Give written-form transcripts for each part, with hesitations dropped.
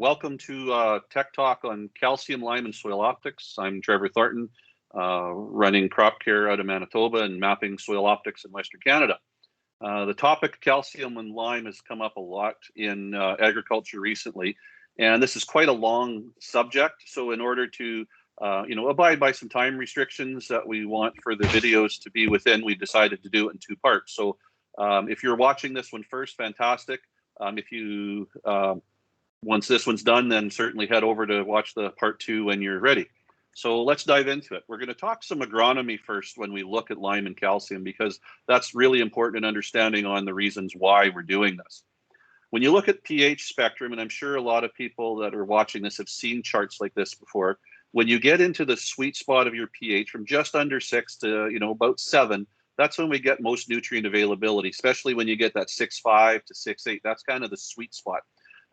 Welcome to Tech Talk on calcium, lime, and soil optics. I'm Trevor Thornton, running crop care out of Manitoba and mapping soil optics in Western Canada. The topic calcium and lime has come up a lot in agriculture recently, and this is quite a long subject. So in order to abide by some time restrictions that we want for the videos to be within, we decided to do it in two parts. So if you're watching this one first, fantastic. If you once this one's done, then certainly head over to watch the part two when you're ready. So let's dive into it. We're going to talk some agronomy first when we look at lime and calcium, because that's really important in understanding on the reasons why we're doing this. When you look at pH spectrum, and I'm sure a lot of people that are watching this have seen charts like this before, when you get into the sweet spot of your pH from just under 6 to about 7, that's when we get most nutrient availability, especially when you get that 6.5 to 6.8. That's kind of the sweet spot.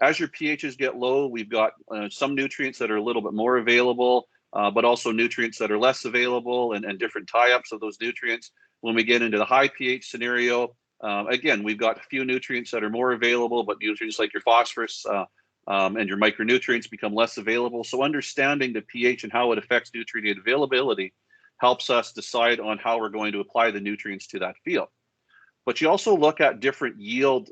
As your pHs get low, we've got some nutrients that are a little bit more available, but also nutrients that are less available, and different tie-ups of those nutrients. When we get into the high pH scenario, again, we've got a few nutrients that are more available, but nutrients like your phosphorus and your micronutrients become less available. So understanding the pH and how it affects nutrient availability helps us decide on how we're going to apply the nutrients to that field. But you also look at different yield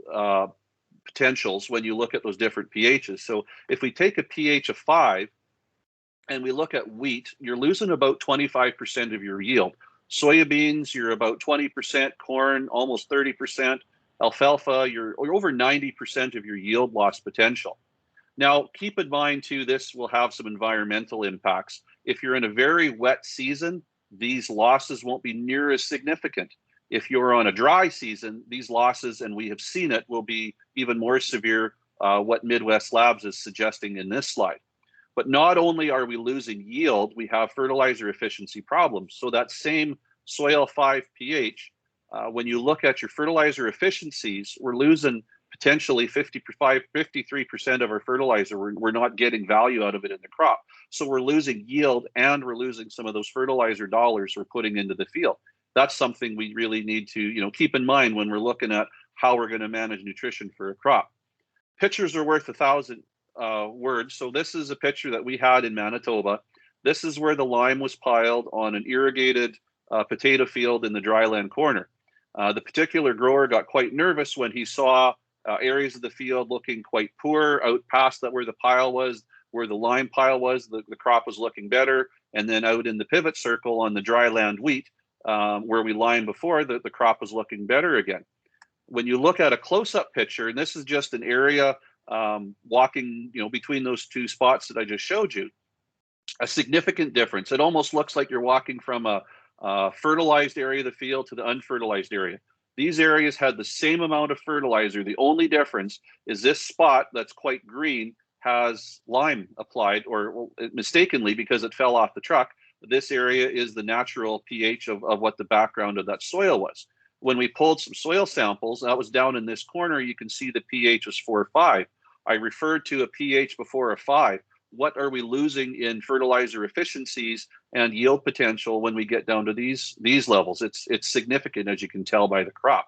potentials when you look at those different pHs. So if we take a pH of 5 and we look at wheat, you're losing about 25% of your yield. Soybeans, you're about 20%, corn, almost 30%, alfalfa, you're over 90% of your yield loss potential. Now, keep in mind too, this will have some environmental impacts. If you're in a very wet season, these losses won't be near as significant. If you're on a dry season, these losses, and we have seen it, will be even more severe, what Midwest Labs is suggesting in this slide. But not only are we losing yield, we have fertilizer efficiency problems. So that same soil 5 pH, when you look at your fertilizer efficiencies, we're losing potentially 53% of our fertilizer. We're not getting value out of it in the crop. So we're losing yield, and we're losing some of those fertilizer dollars we're putting into the field. That's something we really need to keep in mind when we're looking at how we're going to manage nutrition for a crop. Pictures are worth 1,000 words. So this is a picture that we had in Manitoba. This is where the lime was piled on an irrigated potato field in the dryland corner. The particular grower got quite nervous when he saw areas of the field looking quite poor out past that where the pile was, where the lime pile was, the crop was looking better. And then out in the pivot circle on the dryland wheat, where we lined before, the crop was looking better again. When you look at a close-up picture, and this is just an area walking between those two spots that I just showed you, a significant difference. It almost looks like you're walking from a fertilized area of the field to the unfertilized area. These areas had the same amount of fertilizer. The only difference is this spot that's quite green has lime applied, or mistakenly, because it fell off the truck. This area is the natural pH of what the background of that soil was. When we pulled some soil samples, that was down in this corner, you can see the pH was 4 or 5. I referred to a pH before a 5. What are we losing in fertilizer efficiencies and yield potential when we get down to these levels? It's significant, as you can tell by the crop.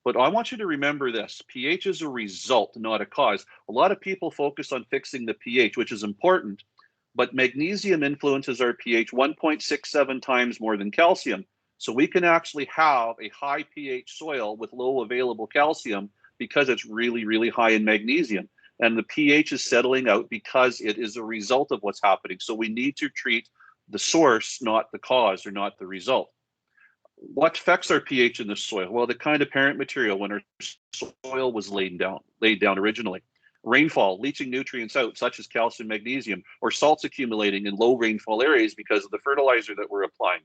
But I want you to remember this: pH is a result, not a cause. A lot of people focus on fixing the pH, which is important, but magnesium influences our pH 1.67 times more than calcium. So we can actually have a high pH soil with low available calcium because it's really, really high in magnesium. And the pH is settling out because it is a result of what's happening. So we need to treat the source, not the cause, or not the result. What affects our pH in the soil? Well, the kind of parent material when our soil was laid down originally. Rainfall, leaching nutrients out, such as calcium, magnesium, or salts accumulating in low rainfall areas because of the fertilizer that we're applying.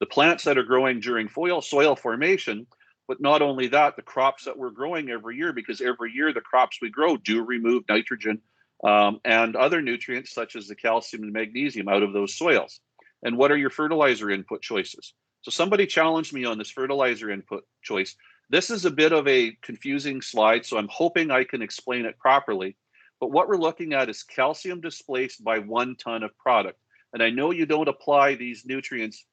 The plants that are growing during soil formation, but not only that, the crops that we're growing every year, because every year the crops we grow do remove nitrogen and other nutrients such as the calcium and magnesium out of those soils. And what are your fertilizer input choices? So somebody challenged me on this fertilizer input choice. This is a bit of a confusing slide, so I'm hoping I can explain it properly. But what we're looking at is calcium displaced by 1 ton of product. And I know you don't apply these nutrients,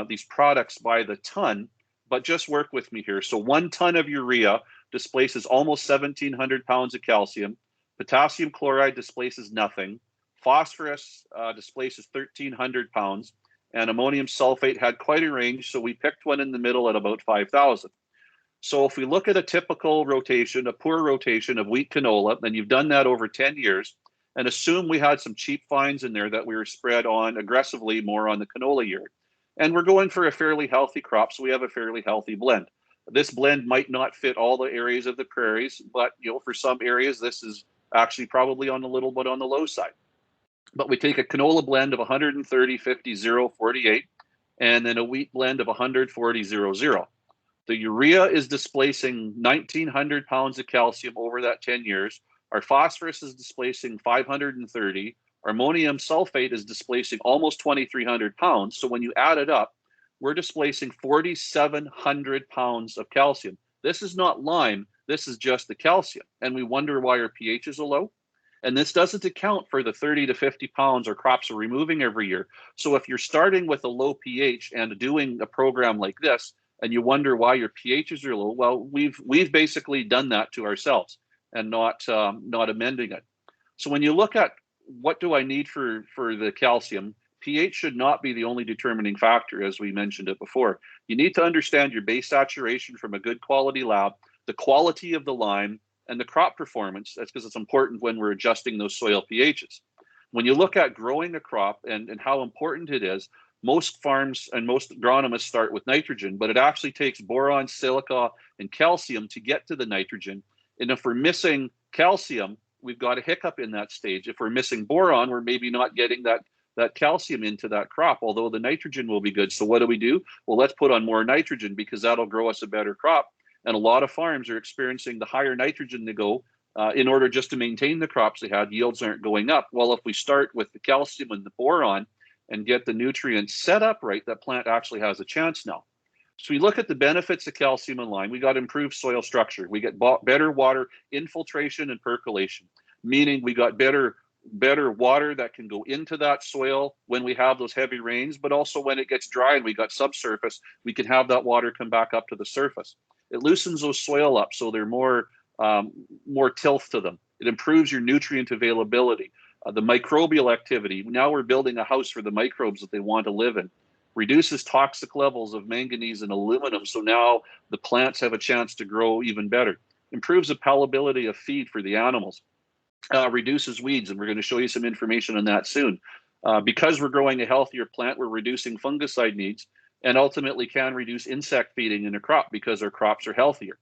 these products by the ton, but just work with me here. So 1 ton of urea displaces almost 1,700 pounds of calcium. Potassium chloride displaces nothing. Phosphorus displaces 1,300 pounds. And ammonium sulfate had quite a range, so we picked one in the middle at about 5,000. So if we look at a typical rotation, a poor rotation of wheat canola, and you've done that over 10 years, and assume we had some cheap fines in there that we were spread on aggressively more on the canola year. And we're going for a fairly healthy crop, so we have a fairly healthy blend. This blend might not fit all the areas of the prairies, but for some areas, this is actually probably on a little bit on the low side. But we take a canola blend of 130, 50, 0, 48, and then a wheat blend of 100, 40, 0, 0. The urea is displacing 1,900 pounds of calcium over that 10 years. Our phosphorus is displacing 530. Our ammonium sulfate is displacing almost 2,300 pounds. So when you add it up, we're displacing 4,700 pounds of calcium. This is not lime. This is just the calcium. And we wonder why our pHs are low. And this doesn't account for the 30 to 50 pounds our crops are removing every year. So if you're starting with a low pH and doing a program like this, and you wonder why your pHs are low, well, we've basically done that to ourselves and not amending it. So when you look at what do I need for the calcium, pH should not be the only determining factor, as we mentioned it before. You need to understand your base saturation from a good quality lab, the quality of the lime, and the crop performance. That's because it's important when we're adjusting those soil pHs. When you look at growing a crop and how important it is, most farms and most agronomists start with nitrogen, but it actually takes boron, silica, and calcium to get to the nitrogen. And if we're missing calcium, we've got a hiccup in that stage. If we're missing boron, we're maybe not getting that calcium into that crop, although the nitrogen will be good. So what do? Well, let's put on more nitrogen because that'll grow us a better crop. And a lot of farms are experiencing the higher nitrogen they go in order just to maintain the crops they had. Yields aren't going up. Well, if we start with the calcium and the boron and get the nutrients set up right, that plant actually has a chance now. So we look at the benefits of calcium and lime. We got improved soil structure. We get better water infiltration and percolation, meaning we got better water that can go into that soil when we have those heavy rains, but also when it gets dry and we got subsurface, we can have that water come back up to the surface. It loosens those soil up so they're more tilth to them. It improves your nutrient availability. The microbial activity, now we're building a house for the microbes that they want to live in. Reduces toxic levels of manganese and aluminum, so now the plants have a chance to grow even better. Improves the palatability of feed for the animals. Reduces weeds, and we're going to show you some information on that soon. Because we're growing a healthier plant, we're reducing fungicide needs, and ultimately can reduce insect feeding in a crop because our crops are healthier.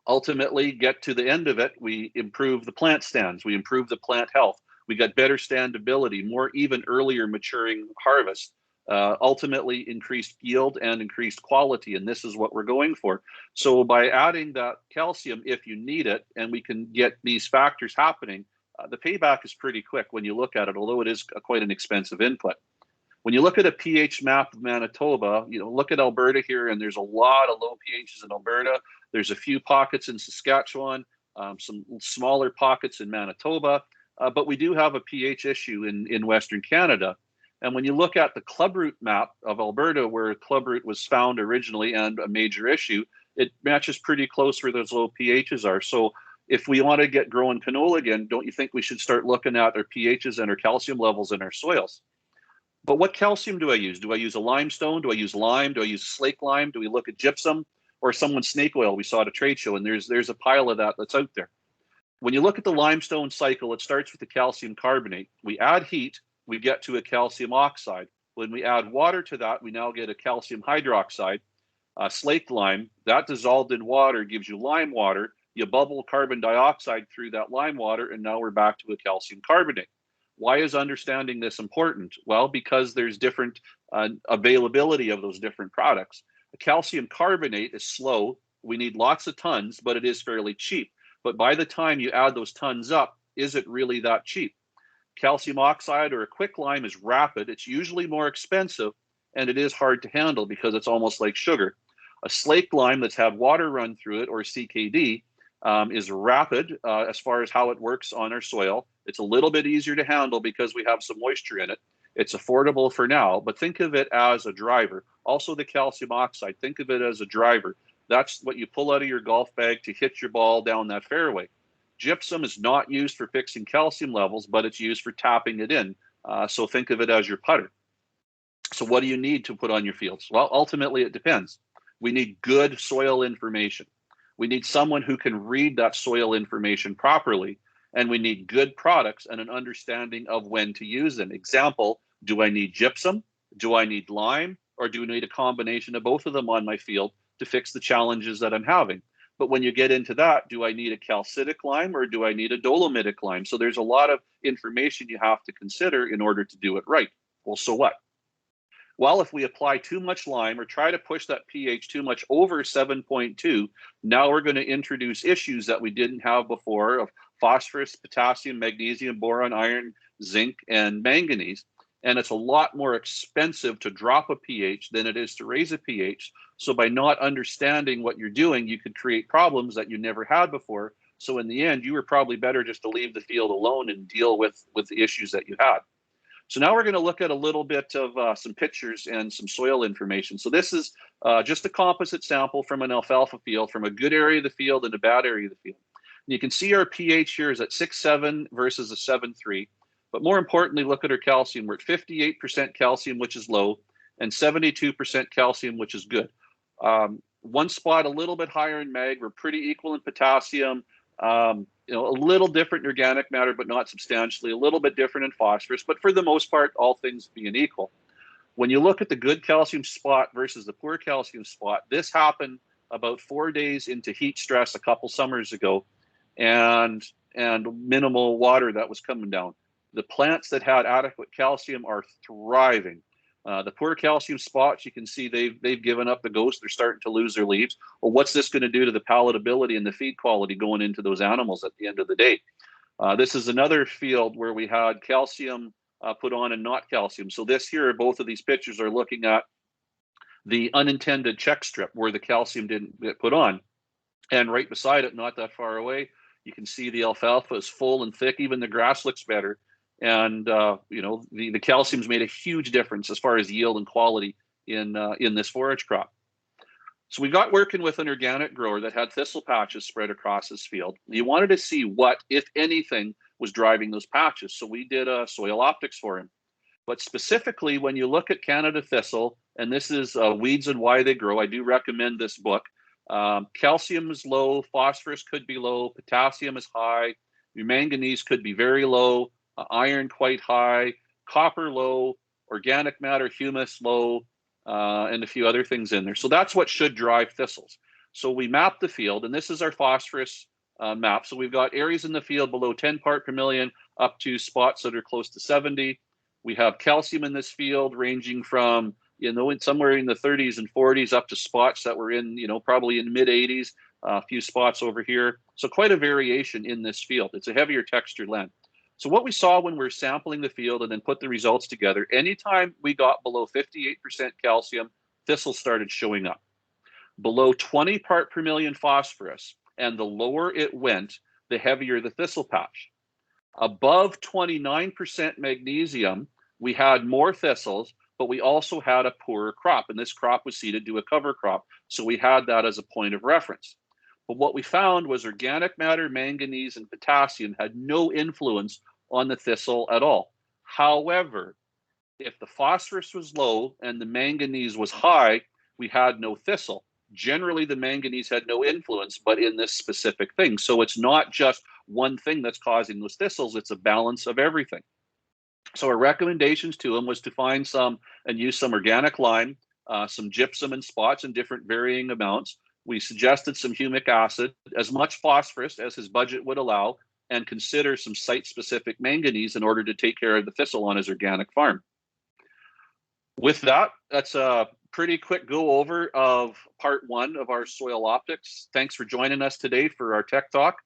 Ultimately, get to the end of it, we improve the plant stands, we improve the plant health, we got better standability, more even earlier maturing harvest, ultimately increased yield and increased quality, and this is what we're going for. So by adding that calcium, if you need it, and we can get these factors happening, the payback is pretty quick when you look at it, although it is quite an expensive input. When you look at a pH map of Manitoba, look at Alberta here, and there's a lot of low pHs in Alberta. There's a few pockets in Saskatchewan, some smaller pockets in Manitoba, but we do have a pH issue in Western Canada. And when you look at the clubroot map of Alberta, where clubroot was found originally and a major issue, it matches pretty close where those low pHs are. So if we want to get growing canola again, don't you think we should start looking at our pHs and our calcium levels in our soils? But what calcium do I use? Do I use a limestone? Do I use lime? Do I use slake lime? Do we look at gypsum or someone's snake oil we saw at a trade show? And there's a pile of that's out there. When you look at the limestone cycle, it starts with the calcium carbonate. We add heat, we get to a calcium oxide. When we add water to that, we now get a calcium hydroxide. Slaked lime, that dissolved in water gives you lime water. You bubble carbon dioxide through that lime water, and now we're back to a calcium carbonate. Why is understanding this important? Well, because there's different availability of those different products. A calcium carbonate is slow. We need lots of tons, but it is fairly cheap. But by the time you add those tons up, is it really that cheap? Calcium oxide or a quicklime is rapid. It's usually more expensive, and it is hard to handle because it's almost like sugar. A slake lime that's had water run through it, or CKD, is rapid as far as how it works on our soil. It's a little bit easier to handle because we have some moisture in it. It's affordable for now, but think of it as a driver. Also the calcium oxide, think of it as a driver. That's what you pull out of your golf bag to hit your ball down that fairway. Gypsum is not used for fixing calcium levels, but it's used for tapping it in. So think of it as your putter. So what do you need to put on your fields? Well, ultimately it depends. We need good soil information. We need someone who can read that soil information properly, and we need good products and an understanding of when to use them. Example, do I need gypsum? Do I need lime? Or do I need a combination of both of them on my field to fix the challenges that I'm having? But when you get into that, do I need a calcitic lime or do I need a dolomitic lime? So there's a lot of information you have to consider in order to do it right. Well, so what? Well, if we apply too much lime or try to push that pH too much over 7.2, now we're going to introduce issues that we didn't have before of phosphorus, potassium, magnesium, boron, iron, zinc, and manganese. And it's a lot more expensive to drop a pH than it is to raise a pH. So by not understanding what you're doing, you could create problems that you never had before. So in the end, you were probably better just to leave the field alone and deal with the issues that you had. So now we're going to look at a little bit of some pictures and some soil information. So this is just a composite sample from an alfalfa field, from a good area of the field and a bad area of the field. And you can see our pH here is at 6.7 versus a 7.3. But more importantly, look at our calcium. We're at 58% calcium, which is low, and 72% calcium, which is good. One spot a little bit higher in mag. We're pretty equal in potassium. A little different in organic matter, but not substantially, a little bit different in phosphorus, but for the most part, all things being equal. When you look at the good calcium spot versus the poor calcium spot, this happened about 4 days into heat stress a couple summers ago and minimal water that was coming down. The plants that had adequate calcium are thriving. The poor calcium spots, you can see they've given up the ghost. They're starting to lose their leaves. Well, what's this going to do to the palatability and the feed quality going into those animals at the end of the day? This is another field where we had calcium put on and not calcium. So this here, both of these pictures are looking at the unintended check strip where the calcium didn't get put on. And right beside it, not that far away, you can see the alfalfa is full and thick. Even the grass looks better. And the calcium's made a huge difference as far as yield and quality in this forage crop. So we got working with an organic grower that had thistle patches spread across his field. He wanted to see what, if anything, was driving those patches. So we did a SoilOptix for him. But specifically, when you look at Canada thistle, and this is Weeds and Why They Grow, I do recommend this book. Calcium is low, phosphorus could be low, potassium is high, your manganese could be very low, iron quite high, copper low, organic matter, humus low, and a few other things in there. So that's what should drive thistles. So we mapped the field, and this is our phosphorus map. So we've got areas in the field below 10 part per million up to spots that are close to 70. We have calcium in this field ranging from, somewhere in the 30s and 40s up to spots that were in, probably in mid 80s, a few spots over here. So quite a variation in this field. It's a heavier textured land. So what we saw when we were sampling the field and then put the results together, anytime we got below 58% calcium, thistles started showing up. Below 20 part per million phosphorus, and the lower it went, the heavier the thistle patch. Above 29% magnesium, we had more thistles, but we also had a poorer crop, and this crop was seeded to a cover crop, so we had that as a point of reference. But what we found was organic matter, manganese, and potassium had no influence on the thistle at all. However, if the phosphorus was low and the manganese was high, we had no thistle. Generally, the manganese had no influence, but in this specific thing. So it's not just one thing that's causing those thistles, it's a balance of everything. So our recommendations to him was to find some and use some organic lime, some gypsum and spots in different varying amounts. We suggested some humic acid, as much phosphorus as his budget would allow, and consider some site-specific manganese in order to take care of the thistle on his organic farm. With that, that's a pretty quick go over of part one of our SoilOptix. Thanks for joining us today for our Tech Talk.